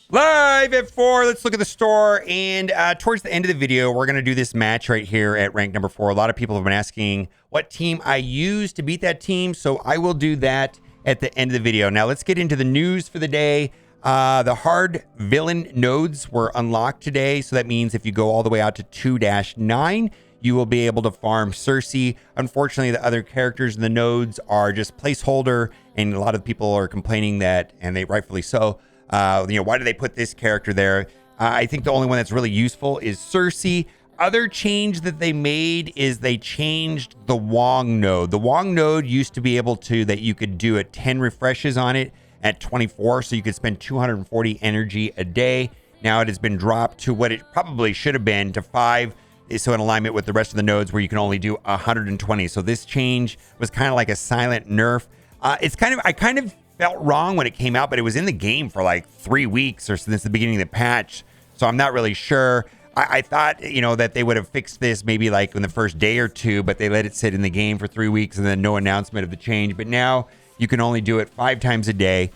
Live at 4, let's look at the store, and towards the end of the video, we're going to do this match right here at rank number 4. A lot of people have been asking what team I use to beat that team, so I will do that at the end of the video. Now, let's get into the news for the day. The hard villain nodes were unlocked today, so that means if you go all the way out to 2-9, you will be able to farm Sersi. Unfortunately, the other characters in the nodes are just placeholder, and a lot of people are complaining that, and they rightfully so, why do they put this character there? I think the only one that's really useful is Sersi. Other change that they made is they changed the Wong node. The Wong node used to be able to, that you could do 10 refreshes on it at 24, so you could spend 240 energy a day. Now it has been dropped to what it probably should have been, to 5, so in alignment with the rest of the nodes where you can only do 120. So this change was kind of like a silent nerf. I kind of felt wrong when it came out, but it was in the game for like 3 weeks or since the beginning of the patch, so I'm not really sure. I thought, that they would have fixed this maybe like in the first day or two, but they let it sit in the game for 3 weeks and then no announcement of the change. But now you can only do it 5 times a day.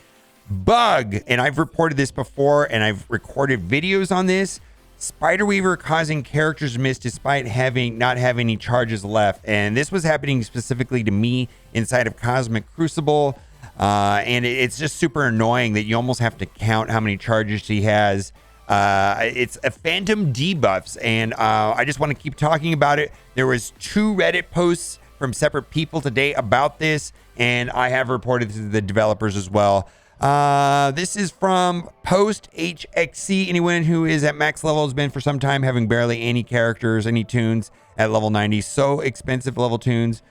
Bug, and I've reported this before and I've recorded videos on this. Spiderweaver causing characters to miss despite not having any charges left, and this was happening specifically to me inside of Cosmic Crucible. And it's just super annoying that you almost have to count how many charges she has. It's a phantom debuffs, and I just want to keep talking about it. There was 2 Reddit posts from separate people today about this, and I have reported to the developers as well. This is from Post HXC. Anyone who is at max level has been for some time having barely any characters, any tunes at level 90. So expensive level tunes.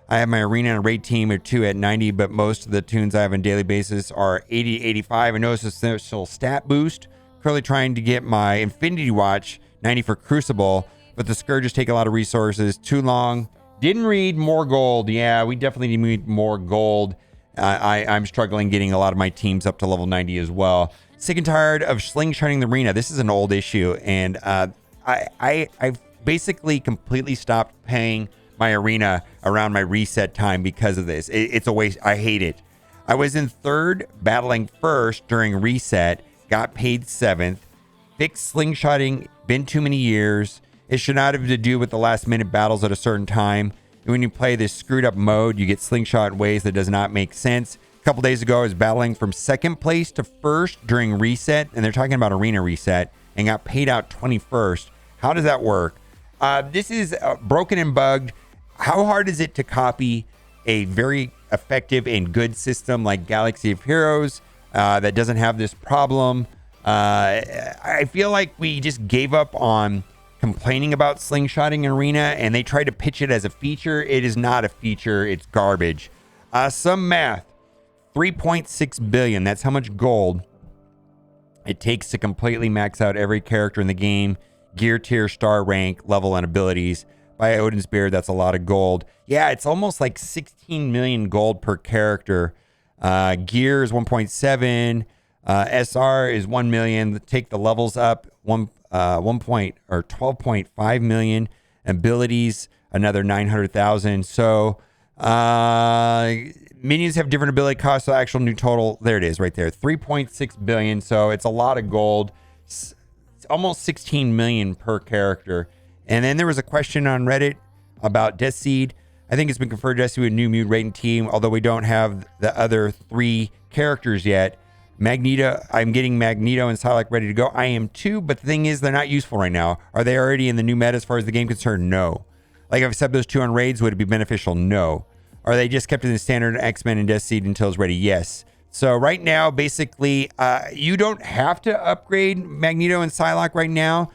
I have my arena and raid team or 2 at 90, but most of the tunes I have on a daily basis are 80, 85. I noticed a special stat boost. Currently trying to get my Infinity Watch 90 for Crucible, but the Scourges take a lot of resources. Too long. Didn't read more gold. Yeah, we definitely need more gold. I'm struggling getting a lot of my teams up to level 90 as well. Sick and tired of slingshotting the arena. This is an old issue, and I've basically completely stopped paying my arena around my reset time because of this. It's a waste. I hate it. I was in 3rd, battling 1st during reset, got paid 7th, fixed slingshotting, been too many years. It should not have to do with the last minute battles at a certain time. When you play this screwed up mode, you get slingshot in ways that does not make sense. A couple days ago, I was battling from 2nd place to 1st during reset, and they're talking about arena reset, and got paid out 21st. How does that work? This is broken and bugged. How hard is it to copy a very effective and good system like Galaxy of Heroes that doesn't have this problem? I feel like we just gave up on complaining about slingshotting in arena, and they tried to pitch it as a feature. It is not a feature. It's garbage. Some math. 3.6 billion. That's how much gold it takes to completely max out every character in the game. Gear, tier, star, rank, level, and abilities. By Odin's Beard, that's a lot of gold. Yeah, it's almost like 16 million gold per character. Gear is 1.7. SR is 1 million. Take the levels up, 12.5 million. Abilities, another 900,000. So minions have different ability costs. So actual new total, there it is right there, 3.6 billion. So it's a lot of gold. It's almost 16 million per character. And then there was a question on Reddit about Death Seed. I think it's been conferred Death Seed with a new Mute Rating team, although we don't have the other 3 characters yet. Magneto, I'm getting Magneto and Psylocke ready to go. I am too, but the thing is, they're not useful right now. Are they already in the new meta as far as the game concerned? No. Like if I said those 2 on raids, would it be beneficial? No. Are they just kept in the standard X-Men and Death Seed until it's ready? Yes. So right now, basically, you don't have to upgrade Magneto and Psylocke right now.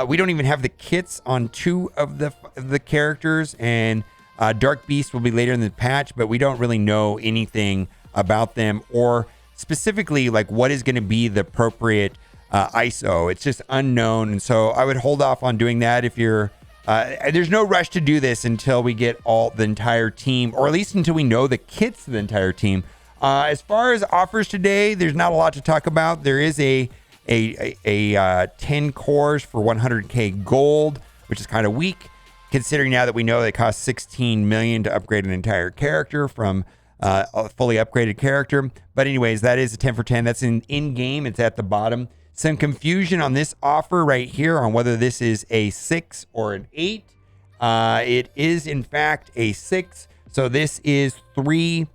We don't even have the kits on 2 of the characters, and Dark Beast will be later in the patch, but we don't really know anything about them or specifically like what is going to be the appropriate ISO. It's just unknown, and so I would hold off on doing that if you're there's no rush to do this until we get the entire team, or at least until we know the kits to the entire team. As far as offers today, there's not a lot to talk about. There is a 10 cores for 100k gold, which is kind of weak considering now that we know they cost 16 million to upgrade an entire character from a fully upgraded character. But anyways, that is a 10 for 10. That's in game. It's at the bottom. Some confusion on this offer right here on whether this is a 6 or an 8. It is in fact a 6. So this is 3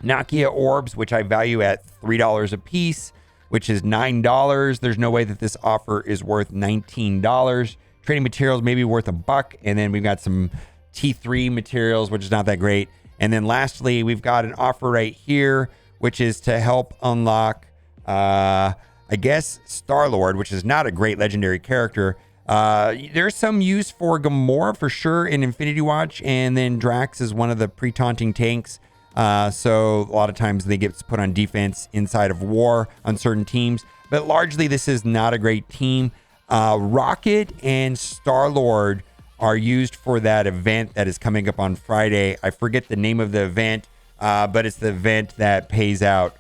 Nakia orbs, which I value at $3 a piece, which is $9. There's no way that this offer is worth $19. Trading materials maybe worth $1, and then we've got some T3 materials, which is not that great. And then lastly, we've got an offer right here, which is to help unlock, I guess, Star-Lord, which is not a great legendary character. There's some use for Gamora for sure in Infinity Watch, and then Drax is one of the pre-taunting tanks. So a lot of times they get put on defense inside of war on certain teams, but largely this is not a great team. Rocket and Star-Lord are used for that event that is coming up on Friday. I forget the name of the event, but it's the event that pays out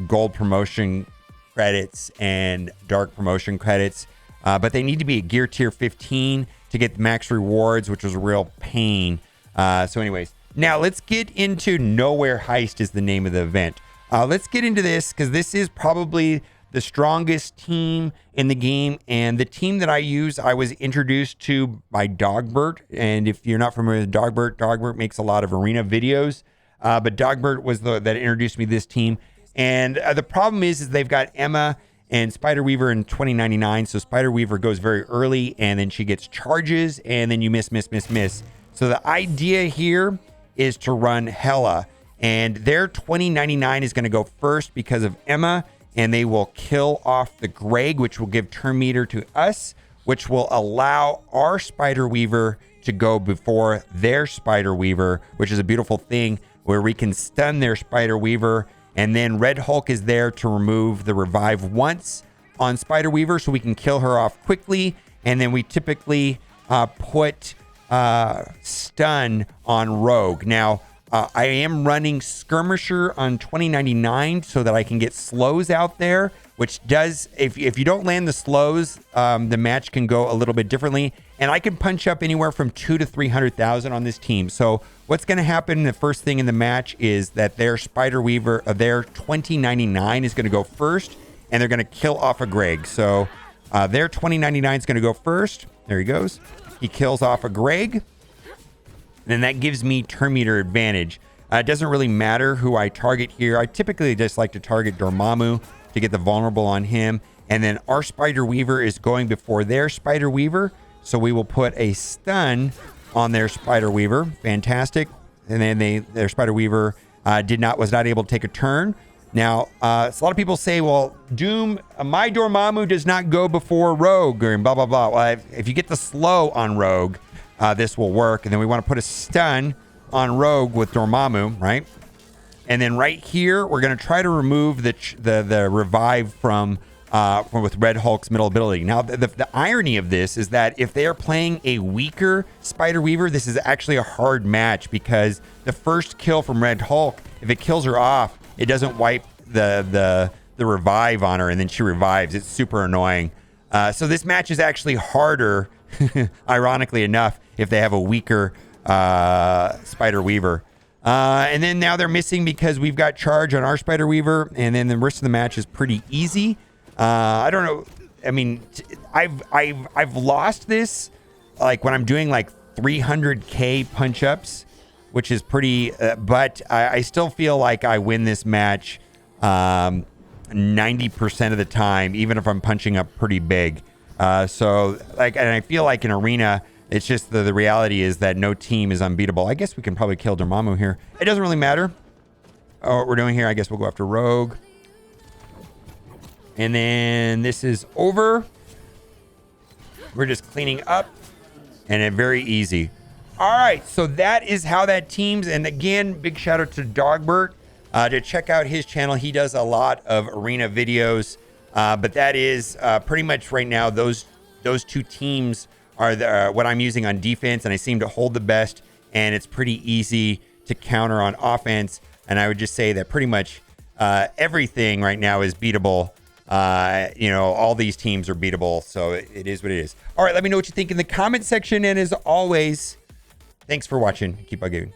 gold promotion credits and dark promotion credits. But they need to be a gear tier 15 to get the max rewards, which was a real pain. So anyways, now let's get into Nowhere Heist is the name of the event. Let's get into this because this is probably the strongest team in the game, and the team that I use, I was introduced to by Dogbert. And if you're not familiar with Dogbert makes a lot of arena videos, but Dogbert was that introduced me to this team. And the problem is they've got Emma and Spider Weaver in 2099. So Spider Weaver goes very early, and then she gets charges, and then you miss. So the idea here is to run Hela, and their 2099 is going to go first because of Emma. And they will kill off the Greg, which will give turn meter to us, which will allow our Spider Weaver to go before their Spider Weaver, which is a beautiful thing where we can stun their Spider Weaver. And then Red Hulk is there to remove the revive once on Spider Weaver so we can kill her off quickly. And then we typically put stun on Rogue. Now, I am running Skirmisher on 2099 so that I can get slows out there, which does, if you don't land the slows, the match can go a little bit differently. And I can punch up anywhere from 200,000 to 300,000 on this team. So what's going to happen the first thing in the match is that their Spider Weaver, their 2099 is going to go first, and they're going to kill off a Greg. So their 2099 is going to go first. There he goes. He kills off a Greg. Then that gives me turn meter advantage. It doesn't really matter who I target here. I typically just like to target Dormammu to get the vulnerable on him. And then our Spider Weaver is going before their Spider Weaver. So we will put a stun on their Spider Weaver. Fantastic. And then their Spider Weaver was not able to take a turn. Now, a lot of people say, well, Doom, my Dormammu does not go before Rogue or blah, blah, blah. Well, if you get the slow on Rogue, this will work. And then we want to put a stun on Rogue with Dormammu, right? And then right here, we're going to try to remove the revive from with Red Hulk's middle ability. Now, the irony of this is that if they are playing a weaker Spider Weaver, this is actually a hard match because the first kill from Red Hulk, if it kills her off, it doesn't wipe the revive on her, and then she revives. It's super annoying. So this match is actually harder, ironically enough, if they have a weaker Spider Weaver. And then now they're missing because we've got charge on our Spider Weaver, and then the rest of the match is pretty easy. I don't know. I mean, I've lost this like when I'm doing like 300k punch ups, which is pretty. But I still feel like I win this match 90% of the time, even if I'm punching up pretty big. So like, and I feel like in arena, it's just the reality is that no team is unbeatable. I guess we can probably kill Dormammu here. It doesn't really matter what we're doing here. I guess we'll go after Rogue. And then this is over. We're just cleaning up, and it's very easy. All right, so that is how that teams. And again, big shout out to Dogbert to check out his channel. He does a lot of arena videos, but that is pretty much right now. Those two teams are what I'm using on defense, and I seem to hold the best, and it's pretty easy to counter on offense. And I would just say that pretty much everything right now is beatable. All these teams are beatable, so it is what it is. All right, let me know what you think in the comment section, and as always, thanks for watching. Keep on giving.